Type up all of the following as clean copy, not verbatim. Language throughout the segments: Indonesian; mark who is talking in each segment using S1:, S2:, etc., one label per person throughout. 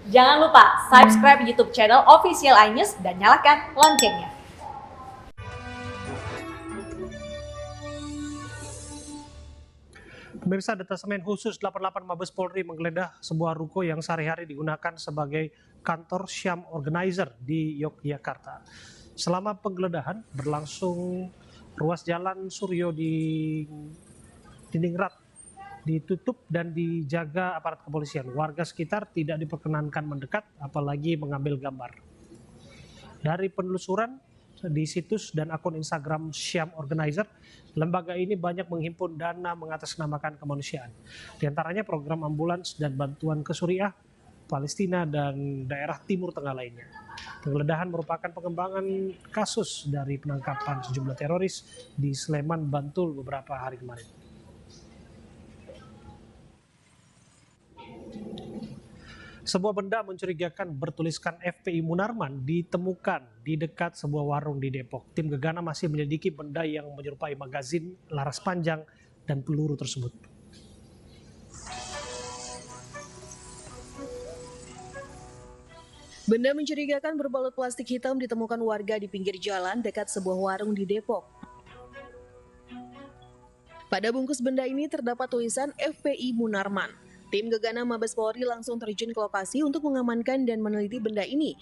S1: Jangan lupa subscribe YouTube channel Official iNews dan nyalakan loncengnya.
S2: Pemirsa, Detasemen Khusus 88 Mabes Polri menggeledah sebuah ruko yang sehari-hari digunakan sebagai kantor Syam Organizer di Yogyakarta. Selama penggeledahan berlangsung, ruas jalan Suryo di Diningrat ditutup dan dijaga aparat kepolisian. Warga sekitar tidak diperkenankan mendekat, apalagi mengambil gambar. Dari penelusuran di situs dan akun Instagram Syam Organizer, lembaga ini banyak menghimpun dana mengatasnamakan kemanusiaan. Di antaranya program ambulans dan bantuan ke Suriah, Palestina, dan daerah Timur Tengah lainnya. Penggeledahan merupakan pengembangan kasus dari penangkapan sejumlah teroris di Sleman, Bantul beberapa hari kemarin. Sebuah benda mencurigakan bertuliskan FPI Munarman ditemukan di dekat sebuah warung di Depok. Tim Gegana masih menyelidiki benda yang menyerupai magazin laras panjang dan peluru tersebut.
S3: Benda mencurigakan berbalut plastik hitam ditemukan warga di pinggir jalan dekat sebuah warung di Depok. Pada bungkus benda ini terdapat tulisan FPI Munarman. Tim Gegana Mabes Polri langsung terjun ke lokasi untuk mengamankan dan meneliti benda ini.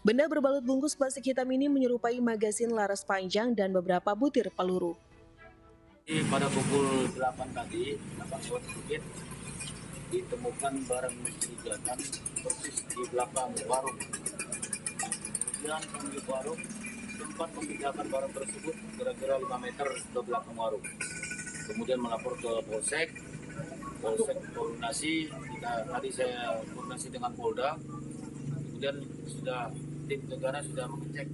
S3: Benda berbalut bungkus plastik hitam ini menyerupai magazin laras panjang dan beberapa butir peluru.
S4: Pada pukul 8 tadi, 8 sore sedikit, ditemukan barang mencurigakan persis di belakang warung. Kemudian pemilik warung sempat memindahkan barang tersebut kira-kira 5 meter ke belakang warung. Kemudian melapor ke Polsek koordinasi. Tadi saya koordinasi dengan Polda. Kemudian tim Gegana sudah mengecek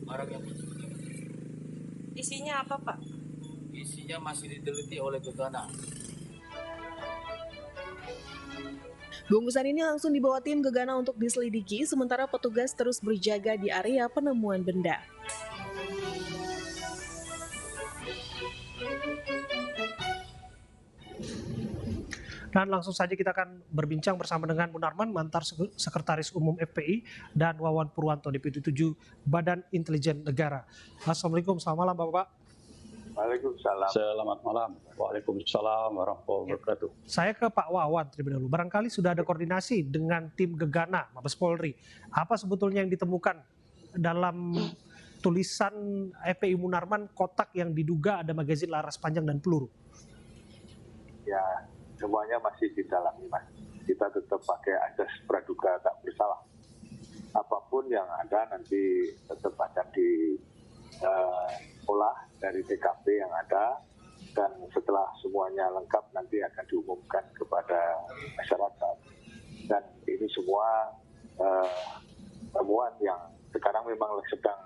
S4: barang yang mencurigakan.
S5: Isinya apa, Pak?
S4: Isinya masih diteliti oleh Gegana.
S3: Bungkusan ini langsung dibawa tim Gegana untuk diselidiki, sementara petugas terus berjaga di area penemuan benda.
S2: Dan langsung saja kita akan berbincang bersama dengan Munarman, mantan Sekretaris Umum FPI, dan Wawan Purwanto, Deputi 7 Badan Intelijen Negara. Assalamualaikum, selamat malam Bapak.
S6: Waalaikumsalam.
S7: Selamat malam. Waalaikumsalam warahmatullahi wabarakatuh.
S2: Saya ke Pak Wawan terlebih dahulu. Barangkali sudah ada koordinasi dengan tim Gegana Mabes Polri. Apa sebetulnya yang ditemukan dalam tulisan FPI Munarman, kotak yang diduga ada magazin laras panjang dan peluru?
S6: Ya, semuanya masih didalami, Mas. Kita tetap pakai asas praduga tak bersalah. Apapun yang ada nanti tetap akan diolah dari TKP yang ada, dan setelah semuanya lengkap nanti akan diumumkan kepada masyarakat. Dan ini semua temuan yang sekarang memang sedang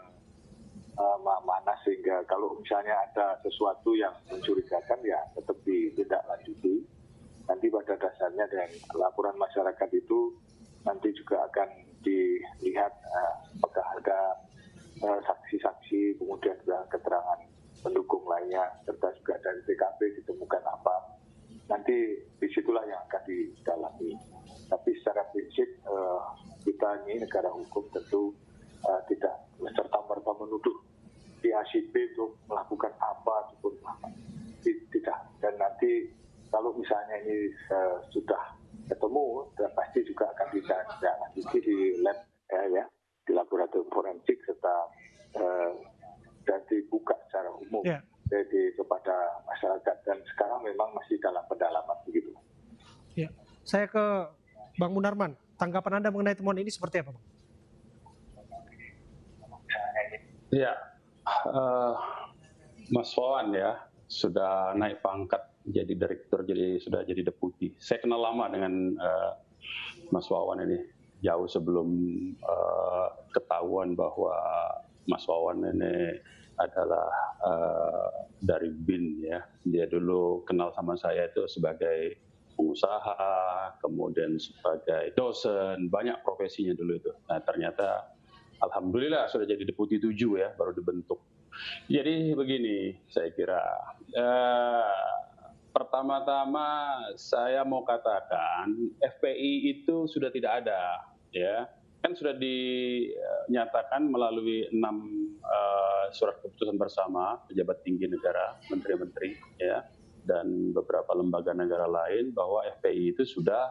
S6: manas, sehingga kalau misalnya ada sesuatu yang mencurigakan ya tetap ditindaklanjuti. Nanti pada dasarnya dari laporan masyarakat itu nanti juga akan dilihat apakah ada saksi-saksi, kemudian juga keterangan pendukung lainnya, serta juga dari TKP ditemukan apa. Nanti disitulah yang akan didalami. Tapi secara prinsip kita ini negara hukum tentu tidak serta-merta menuduh PACP untuk melakukan apa ataupun apa. Tidak. Dan nanti kalau misalnya ini sudah ketemu, pasti juga akan ditindaklanjuti di lab ya, di laboratorium forensik, serta dan dibuka secara umum jadi kepada masyarakat. Dan sekarang memang masih dalam pendalaman begitu.
S2: Ya, saya ke Bang Munarman. Tanggapan Anda mengenai temuan ini seperti apa, Bang?
S7: Ya, Mas Wawan ya sudah naik pangkat jadi direktur, sudah jadi deputi. Saya kenal lama dengan Mas Wawan ini, jauh sebelum ketahuan bahwa Mas Wawan ini adalah dari BIN ya. Dia dulu kenal sama saya itu sebagai pengusaha, kemudian sebagai dosen, banyak profesinya dulu itu. Nah ternyata alhamdulillah sudah jadi deputi 7 ya, baru dibentuk. Jadi begini, saya kira pertama-tama saya mau katakan FPI itu sudah tidak ada, ya. Kan sudah dinyatakan melalui 6 surat keputusan bersama pejabat tinggi negara, menteri-menteri, ya, dan beberapa lembaga negara lain bahwa FPI itu sudah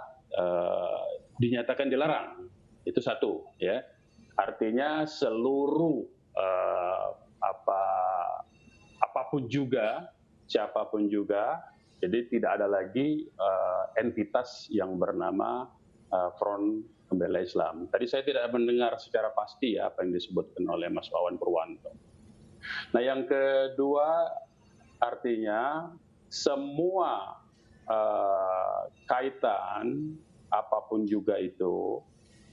S7: dinyatakan dilarang. Itu satu, ya. Artinya seluruh apapun juga, siapapun juga, jadi tidak ada lagi entitas yang bernama Front Pembela Islam. Tadi saya tidak mendengar secara pasti ya apa yang disebutkan oleh Mas Wawan Purwanto. Nah, yang kedua, artinya semua kaitan apapun juga itu,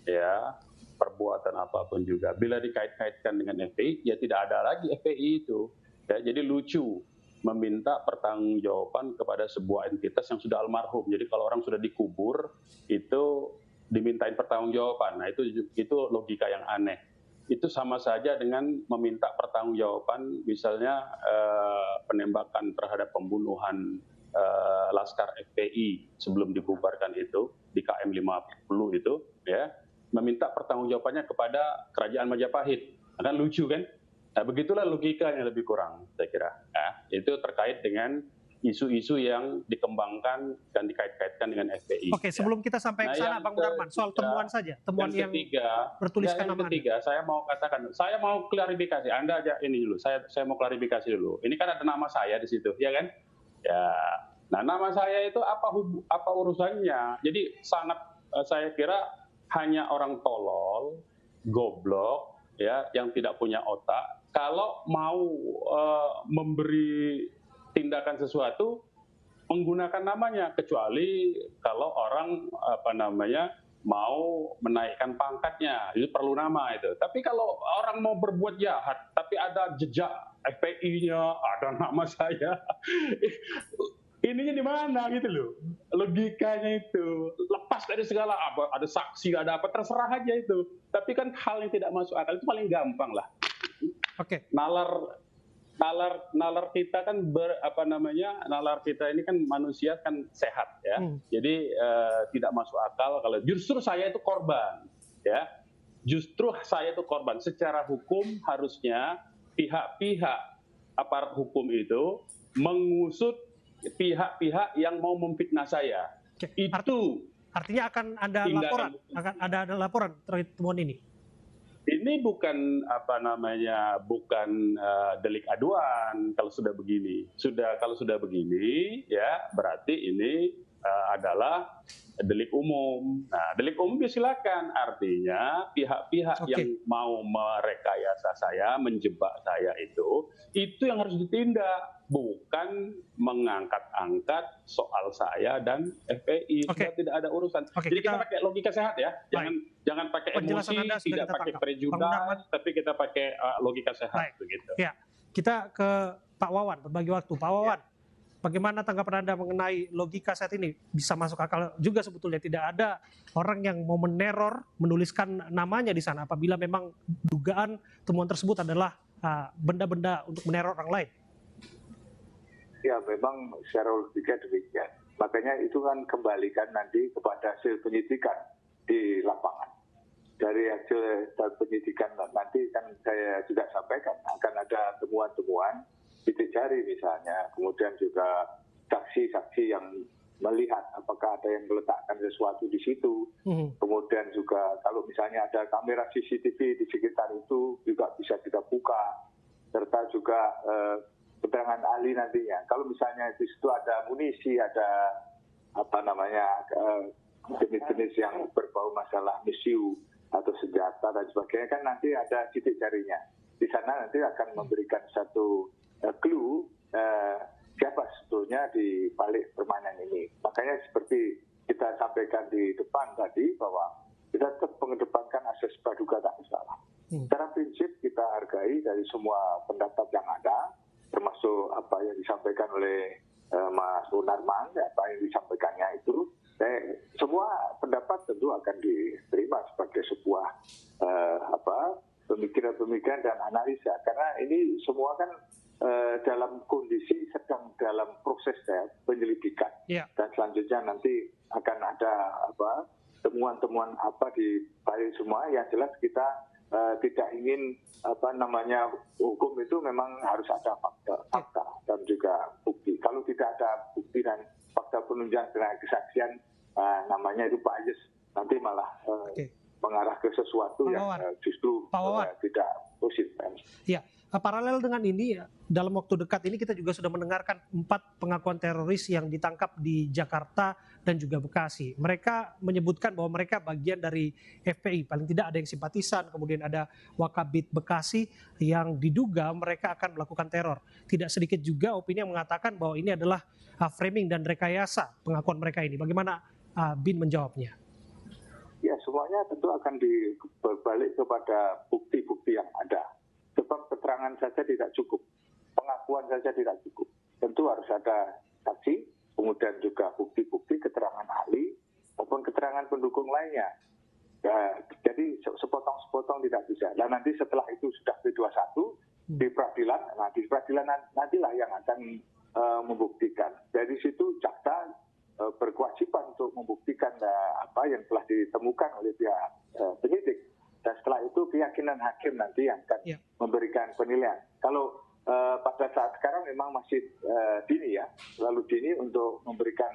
S7: ya, perbuatan apapun juga, bila dikait-kaitkan dengan FPI, ya tidak ada lagi FPI itu. Ya, jadi lucu meminta pertanggungjawaban kepada sebuah entitas yang sudah almarhum. Jadi kalau orang sudah dikubur, itu dimintain pertanggungjawaban. Nah, itu logika yang aneh. Itu sama saja dengan meminta pertanggungjawaban, misalnya penembakan terhadap pembunuhan Laskar FPI sebelum dibubarkan itu di KM 50 itu, ya, meminta pertanggungjawabannya kepada Kerajaan Majapahit. Kan lucu kan? Nah, begitulah logikanya lebih kurang, saya kira. Nah, itu terkait dengan isu-isu yang dikembangkan dan dikait-kaitkan dengan FPI.
S2: Oke, sebelum kita sampai ke sana, Bang Munarman, soal temuan saja, temuan yang bertuliskan nama Anda.
S7: Ketiga, saya mau katakan, saya mau klarifikasi. Anda aja ini dulu, saya mau klarifikasi dulu. Ini kan ada nama saya di situ, ya kan? Ya, nah nama saya itu apa urusannya? Jadi sangat, saya kira hanya orang tolol, goblok, ya, yang tidak punya otak. Kalau mau memberi tindakan sesuatu menggunakan namanya, kecuali kalau orang mau menaikkan pangkatnya, itu perlu nama itu. Tapi kalau orang mau berbuat jahat tapi ada jejak FPI-nya, ada nama saya, ininya di mana gitu loh, logikanya itu lepas dari segala apa, ada saksi, ada apa, terserah aja itu. Tapi kan hal yang tidak masuk akal itu paling gampang lah.
S2: Oke.
S7: Nalar kita kan nalar kita ini kan manusia kan sehat ya. Jadi tidak masuk akal kalau justru saya itu korban, ya. Justru saya itu korban. Secara hukum harusnya pihak-pihak aparat hukum itu mengusut pihak-pihap yang mau memfitnah saya.
S2: Oke.
S7: Itu
S2: artinya akan ada laporan, akan ada laporan terkait temuan ini.
S7: Ini bukan bukan delik aduan kalau sudah begini. Kalau sudah begini, ya berarti ini adalah delik umum. Nah, delik umum ya silakan. Artinya pihak-pihak yang mau merekayasa saya, menjebak saya itu yang harus ditindak. Bukan mengangkat-angkat soal saya dan FPI. Sudah tidak ada urusan. Jadi kita pakai logika sehat ya. Jangan pakai emosi, tidak pakai prejudice, tapi kita pakai logika sehat begitu.
S2: Ya, kita ke Pak Wawan, berbagi waktu. Pak Wawan, bagaimana tanggapan Anda mengenai logika saat ini? Bisa masuk akal juga sebetulnya, tidak ada orang yang mau meneror, menuliskan namanya di sana apabila memang dugaan temuan tersebut adalah benda-benda untuk meneror orang lain.
S6: Ya, memang secara logika demikian. Makanya itu kan kembalikan nanti kepada hasil penyidikan di lapangan. Dari hasil penyidikan nanti kan saya juga sampaikan akan ada temuan-temuan titik jari misalnya, kemudian juga saksi-saksi yang melihat apakah ada yang meletakkan sesuatu di situ. Kemudian juga kalau misalnya ada kamera CCTV di sekitar itu juga bisa kita buka. Serta juga keterangan ahli nantinya. Kalau misalnya di situ ada munisi, ada jenis-jenis yang berbau masalah misiu atau senjata dan sebagainya, kan nanti ada titik jarinya. Di sana nanti akan memberikan satu clue siapa sebetulnya di balik permainan ini. Makanya seperti kita sampaikan di depan tadi bahwa kita tetap mengedepankan asas praduga tak bersalah. Secara prinsip kita hargai dari semua pendapat yang ada, termasuk apa yang disampaikan oleh Mas Munarman, apa yang disampaikannya itu, semua pendapat tentu akan diterima sebagai sebuah pemikiran-pemikiran dan analisa, karena ini semua kan dalam kondisi sedang dalam proses penyelidikan. selanjutnya nanti akan ada temuan-temuan apa di balik semua. Yang jelas kita tidak ingin hukum itu memang harus ada fakta dan juga bukti. Kalau tidak ada bukti dan fakta penunjang dengan kesaksian, namanya itu bias, nanti malah mengarah ke sesuatu yang justru tidak positif.
S2: Ya, paralel dengan ini, dalam waktu dekat ini kita juga sudah mendengarkan 4 pengakuan teroris yang ditangkap di Jakarta dan juga Bekasi. Mereka menyebutkan bahwa mereka bagian dari FPI, paling tidak ada yang simpatisan, kemudian ada Wakabit Bekasi yang diduga mereka akan melakukan teror. Tidak sedikit juga opini yang mengatakan bahwa ini adalah framing dan rekayasa pengakuan mereka ini. Bagaimana Bin menjawabnya?
S6: Ya, semuanya tentu akan berbalik kepada bukti-bukti yang ada. Sebab keterangan saja tidak cukup, pengakuan saja tidak cukup. Tentu harus ada saksi, kemudian juga bukti-bukti, keterangan ahli, maupun keterangan pendukung lainnya. Ya, jadi sepotong-sepotong tidak bisa. Dan nanti setelah itu sudah P21 di peradilan, nah di peradilan nantilah yang akan membuktikan. Dari situ jaksa berkewajiban untuk membuktikan apa yang telah ditemukan oleh pihak penyidik. Dan setelah itu keyakinan hakim nanti yang akan memberikan penilaian. Kalau pada saat sekarang memang masih dini ya, terlalu dini untuk memberikan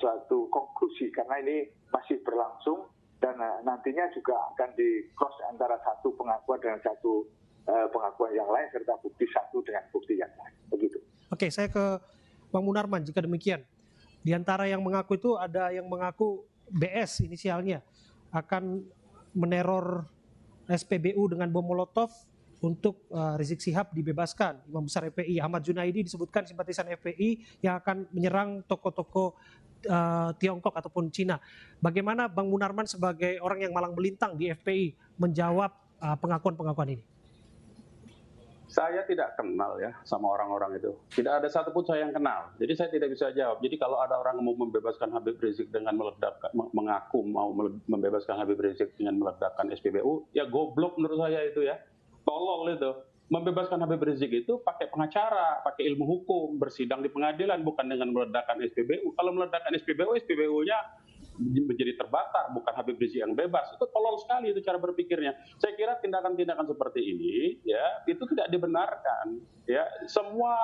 S6: suatu konklusi karena ini masih berlangsung dan nantinya juga akan di cross antara satu pengakuan dengan satu pengakuan yang lain serta bukti satu dengan bukti yang lain. Begitu.
S2: Oke, saya ke Bang Munarman jika demikian. Di antara yang mengaku itu ada yang mengaku BS inisialnya akan meneror SPBU dengan bom Molotov untuk Rizik Syihab dibebaskan. Imam Besar FPI Ahmad Junaidi disebutkan simpatisan FPI yang akan menyerang toko-toko Tiongkok ataupun Cina. Bagaimana Bang Munarman sebagai orang yang malang melintang di FPI menjawab pengakuan-pengakuan ini?
S7: Saya tidak kenal ya sama orang-orang itu. Tidak ada satupun saya yang kenal. Jadi saya tidak bisa jawab. Jadi kalau ada orang mau membebaskan Habib Rizik dengan mengaku mau membebaskan Habib Rizik dengan meledakkan SPBU, ya goblok menurut saya itu ya. Tolol itu. Membebaskan Habib Rizik itu pakai pengacara, pakai ilmu hukum, bersidang di pengadilan, bukan dengan meledakkan SPBU. Kalau meledakkan SPBU, SPBU-nya menjadi terbakar, bukan Habib Rizik yang bebas. Itu tolol sekali itu cara berpikirnya. Saya kira tindakan-tindakan seperti ini ya itu tidak dibenarkan. Ya, semua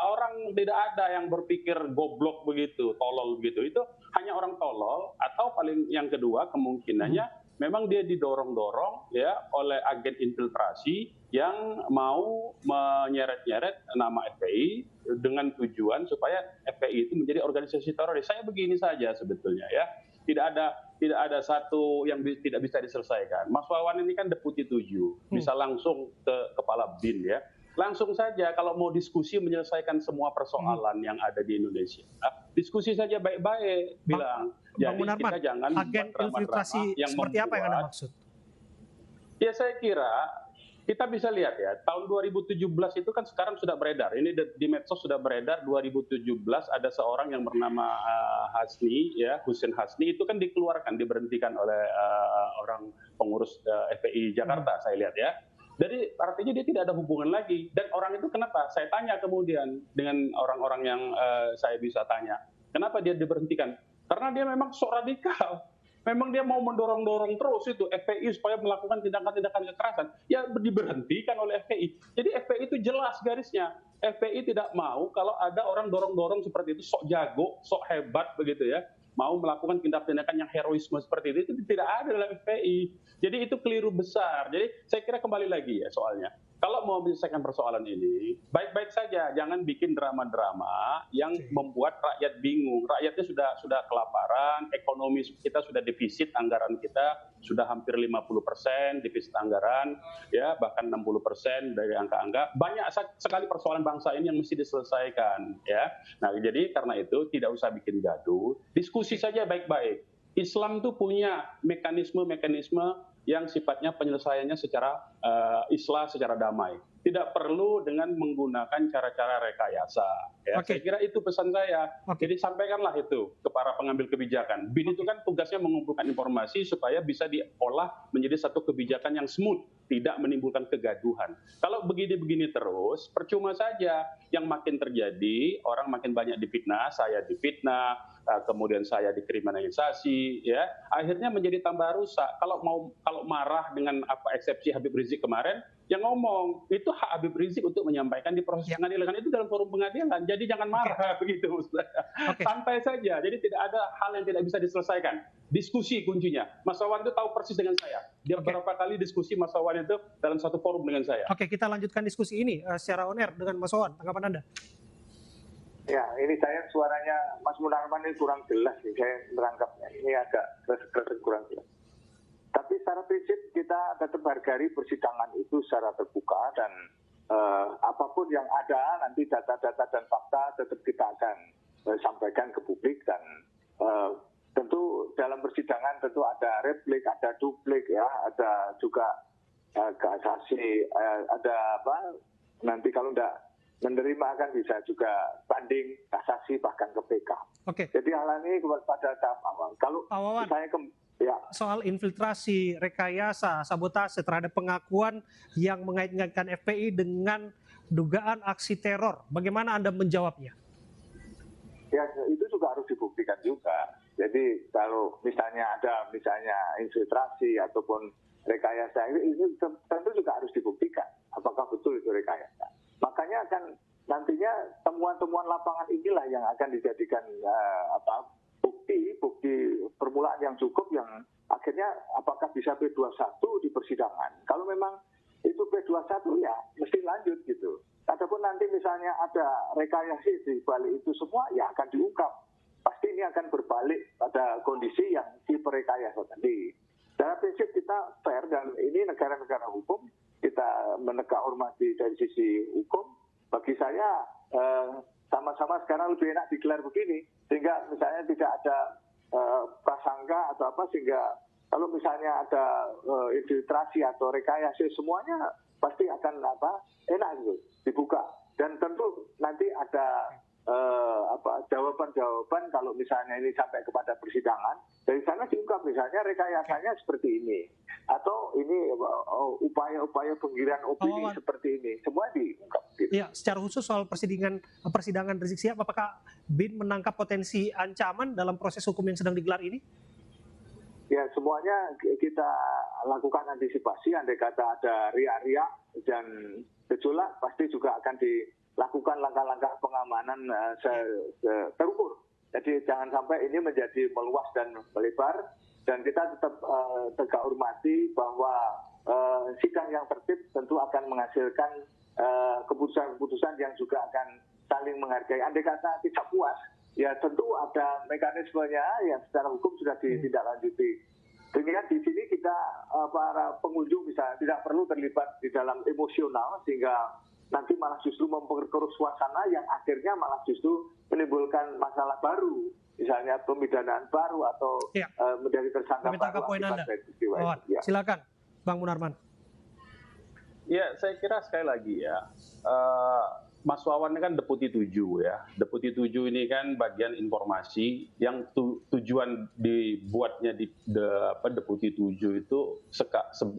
S7: orang tidak ada yang berpikir goblok begitu, tolol begitu. Itu hanya orang tolol atau paling yang kedua kemungkinannya memang dia didorong-dorong ya oleh agen infiltrasi yang mau menyeret-nyeret nama FPI dengan tujuan supaya FPI itu menjadi organisasi teroris. Saya begini saja sebetulnya ya. Tidak ada satu yang tidak bisa diselesaikan. Mas Wawan ini kan deputi 7, bisa langsung ke kepala BIN ya. Langsung saja kalau mau diskusi menyelesaikan semua persoalan yang ada di Indonesia. Diskusi saja baik-baik bilang.
S2: Bang
S7: Jadi
S2: Munarman,
S7: kita jangan
S2: agen infiltrasi
S7: yang
S2: seperti apa yang Anda maksud?
S7: Ya saya kira kita bisa lihat ya, tahun 2017 itu kan sekarang sudah beredar. Ini di medsos sudah beredar 2017 ada seorang yang bernama Hasni ya, Husin Hasni itu kan dikeluarkan, diberhentikan oleh orang pengurus FPI Jakarta saya lihat ya. Jadi artinya dia tidak ada hubungan lagi. Dan orang itu kenapa? Saya tanya kemudian dengan orang-orang yang saya bisa tanya. Kenapa dia diberhentikan? Karena dia memang sok radikal. Memang dia mau mendorong-dorong terus itu FPI supaya melakukan tindakan-tindakan kekerasan. Ya diberhentikan oleh FPI. Jadi FPI itu jelas garisnya. FPI tidak mau kalau ada orang dorong-dorong seperti itu, sok jago, sok hebat begitu ya. Mau melakukan tindak-tindakan yang heroisme seperti itu tidak ada dalam FPI. Jadi itu keliru besar. Jadi saya kira kembali lagi ya soalnya. Kalau mau menyelesaikan persoalan ini, baik-baik saja, jangan bikin drama-drama yang membuat rakyat bingung. Rakyatnya sudah kelaparan, ekonomi kita sudah defisit, anggaran kita sudah hampir 50% defisit anggaran, ya bahkan 60% dari angka-angka. Banyak sekali persoalan bangsa ini yang mesti diselesaikan, ya. Nah, jadi karena itu tidak usah bikin gaduh, diskusi saja baik-baik. Islam itu punya mekanisme-mekanisme yang sifatnya penyelesaiannya secara islah, secara damai. Tidak perlu dengan menggunakan cara-cara rekayasa. Ya. Saya kira itu pesan saya. Jadi sampaikanlah itu ke para pengambil kebijakan. BIN itu kan tugasnya mengumpulkan informasi supaya bisa diolah menjadi satu kebijakan yang smooth, tidak menimbulkan kegaduhan. Kalau begini-begini terus, percuma saja. Yang makin terjadi, orang makin banyak difitnah, saya difitnah, kemudian saya dikriminalisasi, ya akhirnya menjadi tambah rusak. Kalau marah dengan apa eksepsi Habib Rizik kemarin, yang ngomong itu hak Habib Rizik untuk menyampaikan di proses pengadilan, itu dalam forum pengadilan. Jadi jangan marah begitu, maksud saya. Santai saja. Jadi tidak ada hal yang tidak bisa diselesaikan. Diskusi kuncinya. Mas Wawan itu tahu persis dengan saya. Dia beberapa kali diskusi Mas Wawan itu dalam satu forum dengan saya.
S2: Oke, kita lanjutkan diskusi ini secara on air dengan Mas Wawan. Tanggapan Anda?
S6: Ya, ini saya suaranya Mas Munarman ini kurang jelas nih, saya merangkapnya. Ini agak kurang jelas. Tapi secara prinsip kita tetap hargai persidangan itu secara terbuka dan apapun yang ada nanti data-data dan fakta tetap kita akan sampaikan ke publik dan tentu dalam persidangan tentu ada replik, ada duplik ya, ada juga kasasi, ada apa nanti kalau enggak menerima akan bisa juga banding, kasasi bahkan ke PK. Jadi hal ini pada tahap awal. Kalau saya
S2: soal infiltrasi, rekayasa, sabotase terhadap pengakuan yang mengait-ngaitkan FPI dengan dugaan aksi teror, bagaimana Anda menjawabnya?
S6: Ya itu juga harus dibuktikan juga. Jadi kalau misalnya ada infiltrasi ataupun rekayasa ini tentu juga harus dibuktikan apakah betul itu rekayasa. Makanya akan nantinya temuan-temuan lapangan inilah yang akan dijadikan bukti permulaan yang cukup yang akhirnya apakah bisa P21 di persidangan. Kalau memang itu P21 ya mesti lanjut gitu. Adapun nanti misalnya ada rekayasa di balik itu semua ya akan diungkap. Pasti ini akan berbalik pada kondisi yang diperrekayasa tadi. Dalam prinsip kita fair dan ini negara-negara hukum, kita menegak hormati dari sisi hukum. Bagi saya sama-sama sekarang lebih enak digelar begini, sehingga misalnya tidak ada prasangka atau apa, sehingga kalau misalnya ada infiltrasi atau rekayasa semuanya pasti akan enak gitu dibuka. Dan tentu nanti ada jawaban-jawaban kalau misalnya ini sampai kepada persidangan dari sana diungkap misalnya rekayasanya seperti ini atau ini upaya-upaya penggiringan opini seperti ini semua diungkap. Gitu.
S2: Ya, secara khusus soal persidangan Rizik Syihab, apakah BIN menangkap potensi ancaman dalam proses hukum yang sedang digelar ini?
S6: Ya semuanya kita lakukan antisipasi, andai kata ada riak-riak dan gejolak pasti juga akan dilakukan langkah-langkah pengamanan terukur. Jadi jangan sampai ini menjadi meluas dan melebar dan kita tetap tegak hormati bahwa sidang yang tertib tentu akan menghasilkan keputusan-keputusan yang juga akan saling menghargai. Andai kata tidak puas, ya tentu ada mekanismenya yang secara hukum sudah ditindaklanjuti. Dengan di sini kita para pengunjung bisa tidak perlu terlibat di dalam emosional sehingga nanti malah justru memperkeruh suasana yang akhirnya malah justru menimbulkan masalah baru, misalnya pemidanaan baru atau menjadi tersangka baru.
S2: Poin Anda. Silakan, Bang Munarman.
S7: Ya, saya kira sekali lagi ya, Mas Wawan ini kan Deputi 7 ya. Deputi 7 ini kan bagian informasi yang tujuan dibuatnya Deputi 7 itu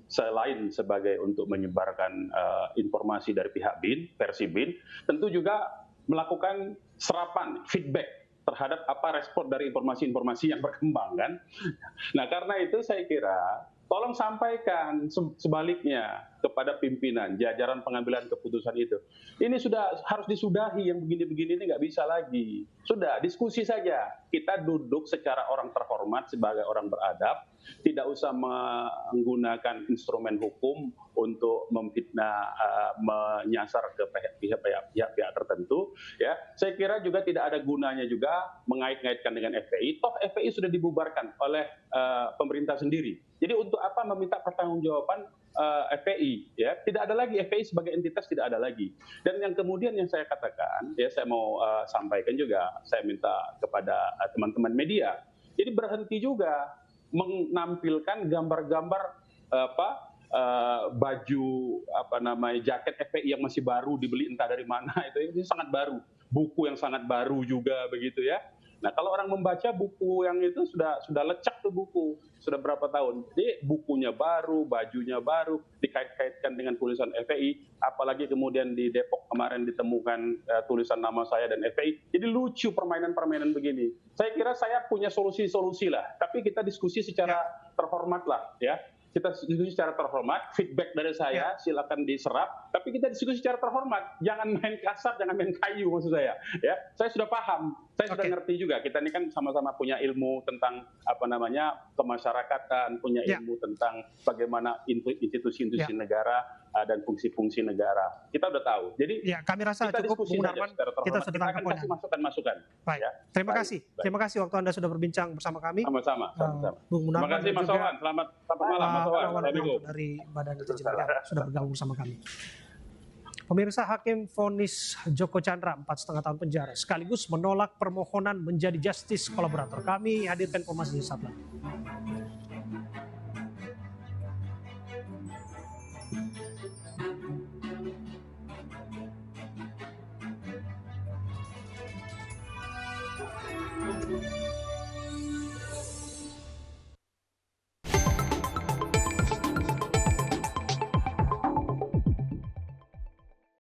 S7: selain sebagai untuk menyebarkan informasi dari pihak BIN, versi BIN, tentu juga melakukan serapan feedback terhadap apa respon dari informasi-informasi yang berkembang kan. Nah, karena itu saya kira tolong sampaikan sebaliknya kepada pimpinan, jajaran pengambilan keputusan itu. Ini sudah harus disudahi, yang begini-begini ini nggak bisa lagi. Sudah, diskusi saja. Kita duduk secara orang terhormat sebagai orang beradab, tidak usah menggunakan instrumen hukum untuk memfitnah, menyasar ke pihak-pihak tertentu. Ya, saya kira juga tidak ada gunanya juga mengait-ngaitkan dengan FPI. Toh FPI sudah dibubarkan oleh pemerintah sendiri. Jadi untuk apa meminta pertanggungjawaban FPI? Ya, tidak ada lagi FPI sebagai entitas, tidak ada lagi. Dan yang kemudian yang saya katakan, ya saya mau sampaikan juga, saya minta kepada teman-teman media. Jadi berhenti juga menampilkan gambar-gambar baju jaket FPI yang masih baru dibeli entah dari mana, itu sangat baru, buku yang sangat baru juga begitu ya. Nah, kalau orang membaca buku yang itu sudah lecak tuh buku, sudah berapa tahun. Jadi bukunya baru, bajunya baru, dikait-kaitkan dengan tulisan FPI, apalagi kemudian di Depok kemarin ditemukan tulisan nama saya dan FPI. Jadi lucu permainan-permainan begini. Saya kira saya punya solusi-solusi lah, tapi kita diskusi secara terhormat lah, ya. Kita diskusi secara terhormat, feedback dari saya silakan diserap, tapi kita diskusi secara terhormat, jangan main kasar, jangan main kayu maksud saya. Ya, saya sudah paham, saya sudah ngerti juga. Kita ini kan sama-sama punya ilmu tentang kemasyarakatan, punya ilmu tentang bagaimana institusi-institusi negara dan fungsi-fungsi negara. Kita udah tahu. Jadi
S2: kami rasa
S7: kita
S2: cukup,
S7: diskusi
S2: Bung Munarman.
S7: kita sudah tangkap poinnya. Masukan-masukan.
S2: Baik.
S7: Ya.
S2: Terima kasih.
S7: Baik.
S2: Terima kasih waktu Anda sudah berbincang bersama kami.
S7: Sama-sama.
S2: Bung Munarman.
S7: Terima kasih Mas Wawan. Selamat malam Mas Wawan. Assalamualaikum.
S2: Dari Badan Intelijen Negara sudah bergabung bersama kami. Pemirsa, Hakim vonis Joko Chandra 4,5 tahun penjara sekaligus menolak permohonan menjadi justice kolaborator. Kami hadirkan informasi di saat lain.